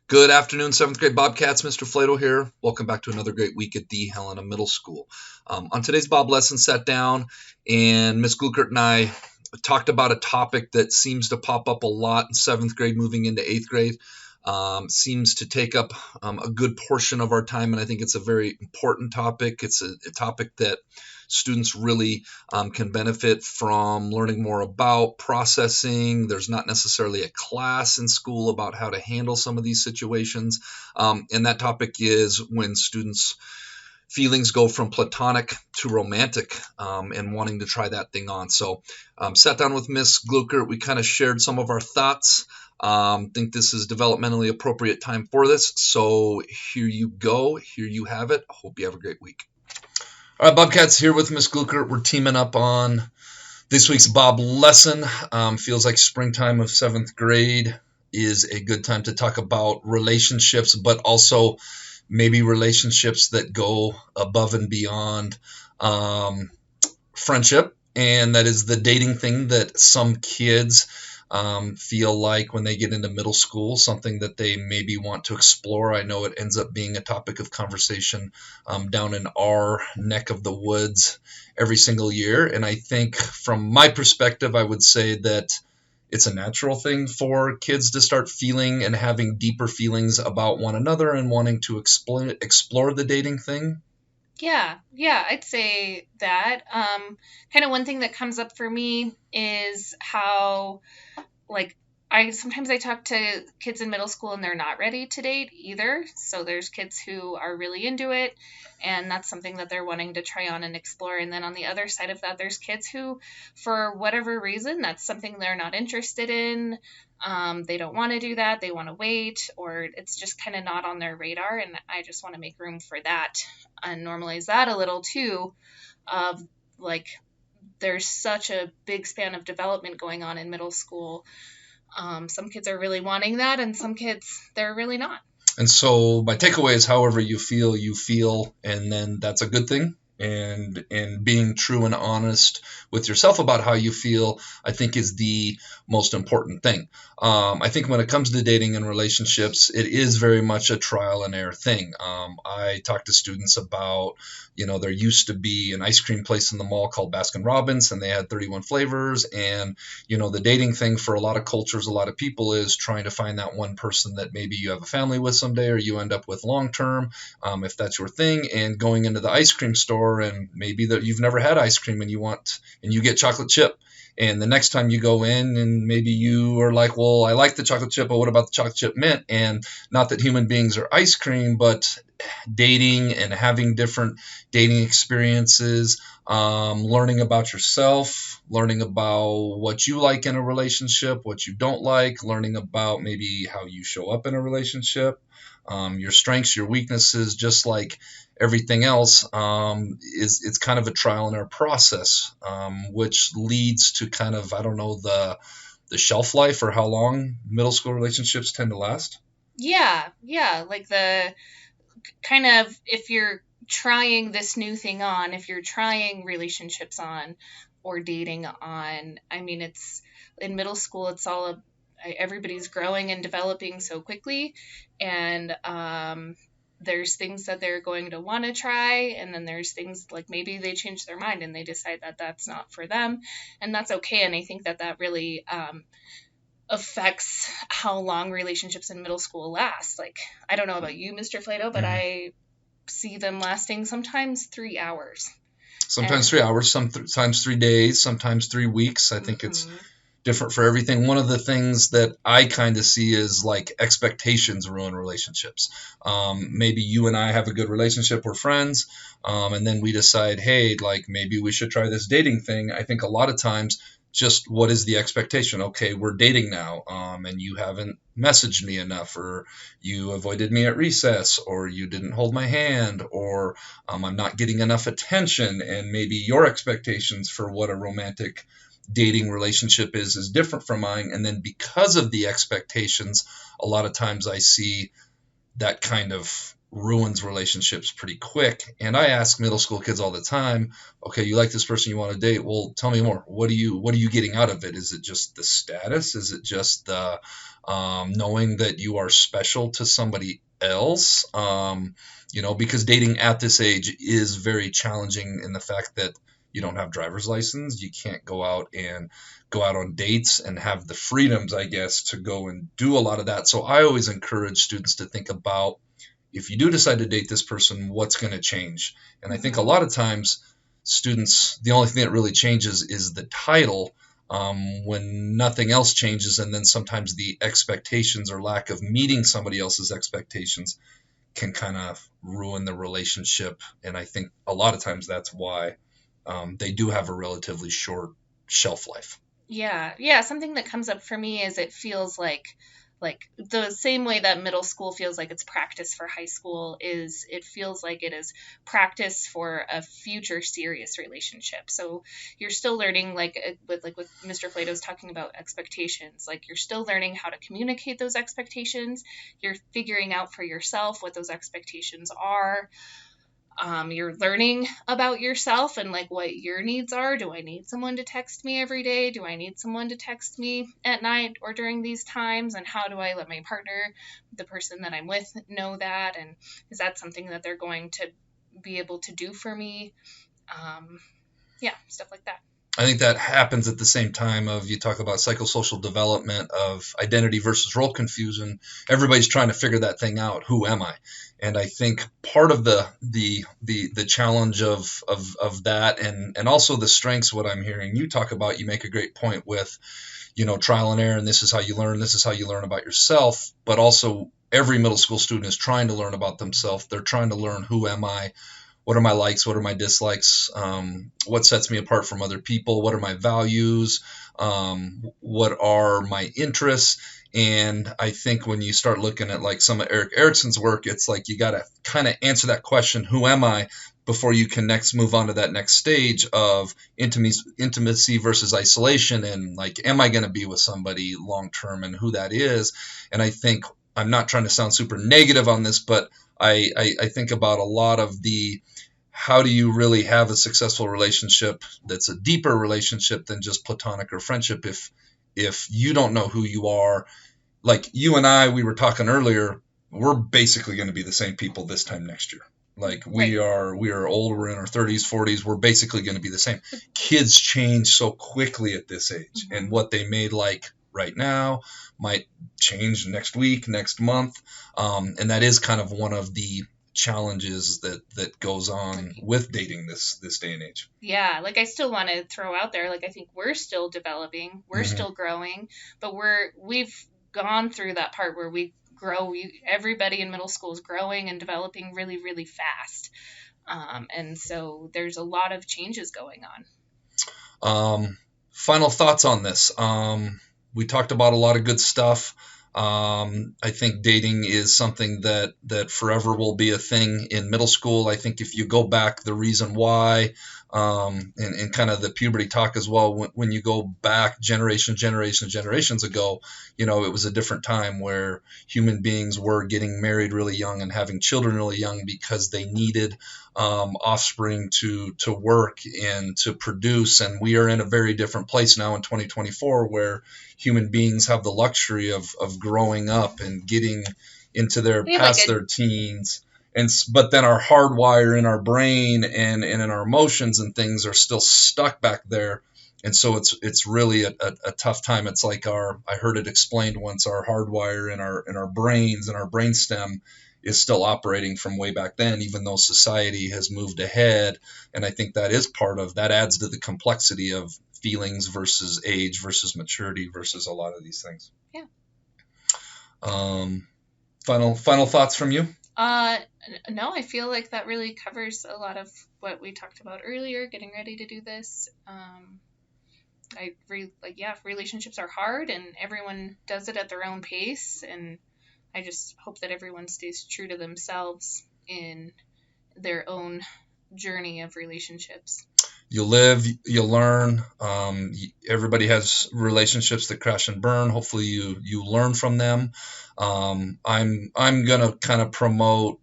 Good afternoon, seventh grade Bobcats. Mr. Flato here. Welcome back to another great week at the Helena Middle School. On today's Bob lesson, sat down and Miss Gluckert and I talked about a topic that seems to pop up a lot in seventh grade, moving into eighth grade. Seems to take up a good portion of our time, and I think it's a very important topic. It's a topic that students really can benefit from learning more about processing. There's not necessarily a class in school about how to handle some of these situations. And that topic is when students' feelings go from platonic to romantic, and wanting to try that thing on. So sat down with Miss Gluckert. We kind of shared some of our thoughts. Think this is developmentally appropriate time for this. So here you go. Here you have it. Hope you have a great week. All right, Bobcats here with Miss Gluckert. We're teaming up on this week's Bob lesson. Feels like springtime of seventh grade is a good time to talk about relationships, but also maybe relationships that go above and beyond friendship. And that is the dating thing that some kids feel like when they get into middle school, something that they maybe want to explore. I know it ends up being a topic of conversation down in our neck of the woods every single year. And I think from my perspective, I would say that it's a natural thing for kids to start feeling and having deeper feelings about one another and wanting to explore the dating thing. Yeah, I'd say that. Kind of one thing that comes up for me is how, like, I talk to kids in middle school and they're not ready to date either. So there's kids who are really into it, and that's something that they're wanting to try on and explore. And then on the other side of that, there's kids who, for whatever reason, that's something they're not interested in. They don't want to do that. They want to wait, or it's just kind of not on their radar. And I just want to make room for that and normalize that a little too. Of like, there's such a big span of development going on in middle school. Some kids are really wanting that, and some kids, they're really not. And so my takeaway is however you feel, and then that's a good thing. And being true and honest with yourself about how you feel, I think, is the most important thing. I think when it comes to dating and relationships, it is very much a trial and error thing. I talk to students about, there used to be an ice cream place in the mall called Baskin Robbins, and they had 31 flavors. And, the dating thing for a lot of cultures, a lot of people, is trying to find that one person that maybe you have a family with someday or you end up with long term, if that's your thing, and going into the ice cream store and maybe that you've never had ice cream and you get chocolate chip. And the next time you go in and maybe you are like, well, I like the chocolate chip, but what about the chocolate chip mint? And not that human beings are ice cream, but dating and having different dating experiences, learning about yourself, learning about what you like in a relationship, what you don't like, learning about maybe how you show up in a relationship, your strengths, your weaknesses, just like everything else, is it's kind of a trial and error process, which leads to kind of, I don't know, the shelf life or how long middle school relationships tend to last. Yeah, like the kind of, if you're trying this new thing on, if you're trying relationships on or dating on, I mean, it's in middle school, it's all everybody's growing and developing so quickly, and there's things that they're going to want to try, and then there's things like maybe they change their mind and they decide that that's not for them, and that's okay. And I think that that really affects how long relationships in middle school last. Like, I don't know about you, Mr. Flato, but Mhm. I see them lasting sometimes 3 hours. Sometimes And 3 hours, sometimes 3 days, sometimes 3 weeks. I think it's mhm. different for everything. One of the things that I kind of see is like expectations ruin relationships. Maybe you and I have a good relationship, we're friends, and then we decide, hey, like maybe we should try this dating thing. I think a lot of times, just what is the expectation? Okay, we're dating now, and you haven't messaged me enough, or you avoided me at recess, or you didn't hold my hand, or I'm not getting enough attention, and maybe your expectations for what a romantic dating relationship is different from mine. And then because of the expectations, a lot of times I see that kind of ruins relationships pretty quick. And I ask middle school kids all the time, okay, you like this person, you want to date? Well, tell me more. What are you getting out of it? Is it just the status? Is it just the knowing that you are special to somebody else? Because dating at this age is very challenging in the fact that you don't have driver's license. You can't go out on dates and have the freedoms, I guess, to go and do a lot of that. So I always encourage students to think about, if you do decide to date this person, what's going to change? And I think a lot of times students, the only thing that really changes is the title, when nothing else changes. And then sometimes the expectations or lack of meeting somebody else's expectations can kind of ruin the relationship. And I think a lot of times that's why they do have a relatively short shelf life. Yeah. Something that comes up for me is it feels like the same way that middle school feels like it's practice for high school, is it feels like it is practice for a future serious relationship. So you're still learning, with Mr. Plato's talking about expectations, like you're still learning how to communicate those expectations. You're figuring out for yourself what those expectations are. You're learning about yourself and like what your needs are. Do I need someone to text me every day? Do I need someone to text me at night or during these times? And how do I let my partner, the person that I'm with, know that? And is that something that they're going to be able to do for me? Stuff like that. I think that happens at the same time of, you talk about psychosocial development of identity versus role confusion. Everybody's trying to figure that thing out. Who am I? And I think part of the challenge of that, and also the strengths, what I'm hearing you talk about, you make a great point with, trial and error, and this is how you learn. This is how you learn about yourself. But also every middle school student is trying to learn about themselves. They're trying to learn, who am I? What are my likes? What are my dislikes? What sets me apart from other people? What are my values? What are my interests? And I think when you start looking at like some of Erik Erikson's work, it's like you got to kind of answer that question, who am I, before you can next move on to that next stage of intimacy versus isolation. And like, am I going to be with somebody long term, and who that is? And I think, I'm not trying to sound super negative on this, but I think about a lot of the, how do you really have a successful relationship that's a deeper relationship than just platonic or friendship if you don't know who you are. Like you and I, we were talking earlier, we're basically going to be the same people this time next year. Like we are old, we're in our 30s, 40s, we're basically going to be the same. Kids change so quickly at this age, and what they may like right now might change next week, next month. And that is kind of one of the challenges that goes on with dating this day and age. Yeah, like I still want to throw out there, like I think we're still developing, we're still growing, but we've gone through that part where we grow. Everybody in middle school is growing and developing really, really fast. And so there's a lot of changes going on. Final thoughts on this. We talked about a lot of good stuff. I think dating is something that forever will be a thing in middle school. I think if you go back, the reason why, and kind of the puberty talk as well, when you go back generations ago, it was a different time where human beings were getting married really young and having children really young because they needed offspring to work and to produce. And we are in a very different place now in 2024 where human beings have the luxury of growing up and getting into their teens. But then our hardwire in our brain and in our emotions and things are still stuck back there. And so it's really a tough time. It's like I heard it explained once, our hardwire in our brains and our brainstem is still operating from way back then, even though society has moved ahead. And I think that is part of that, adds to the complexity of feelings versus age versus maturity versus a lot of these things. Yeah. Final thoughts from you? No, I feel like that really covers a lot of what we talked about earlier, getting ready to do this. Relationships are hard and everyone does it at their own pace. And I just hope that everyone stays true to themselves in their own journey of relationships. You live, you learn. Everybody has relationships that crash and burn. Hopefully you learn from them. I'm going to kind of promote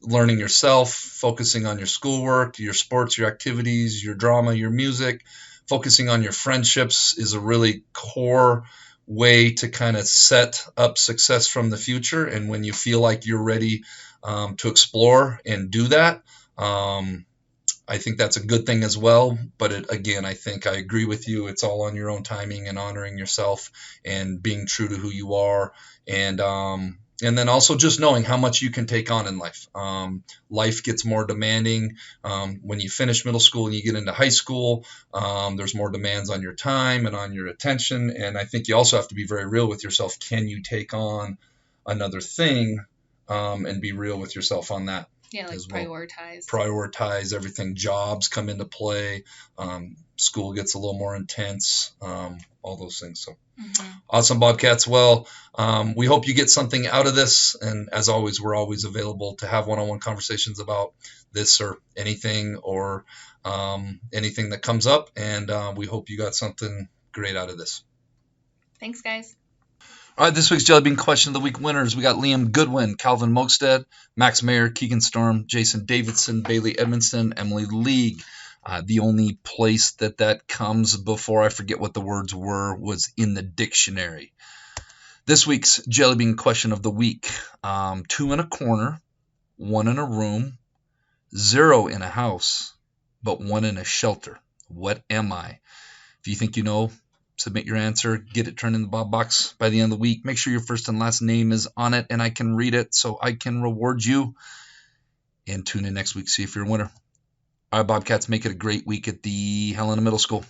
learning yourself, focusing on your schoolwork, your sports, your activities, your drama, your music, focusing on your friendships is a really core way to kind of set up success from the future. And when you feel like you're ready to explore and do that, I think that's a good thing as well. But again, I think I agree with you. It's all on your own timing and honoring yourself and being true to who you are. And then also just knowing how much you can take on in life. Life gets more demanding when you finish middle school and you get into high school. There's more demands on your time and on your attention. And I think you also have to be very real with yourself. Can you take on another thing and be real with yourself on that? Yeah, like Prioritize everything. Jobs come into play. School gets a little more intense. All those things. So awesome, Bobcats. Well, we hope you get something out of this. And as always, we're always available to have one-on-one conversations about this or anything that comes up. And we hope you got something great out of this. Thanks, guys. All right, this week's Jelly Bean Question of the Week winners. We got Liam Goodwin, Calvin Mokstead, Max Mayer, Keegan Storm, Jason Davidson, Bailey Edmondson, Emily League. The only place that comes before I forget what the words were was in the dictionary. This week's Jelly Bean Question of the Week. 2 in a corner, 1 in a room, 0 in a house, but 1 in a shelter. What am I? If you think you know, submit your answer, get it turned in the Bob box by the end of the week. Make sure your first and last name is on it and I can read it so I can reward you. And tune in next week, see if you're a winner. All right, Bobcats, make it a great week at the Helena Middle School.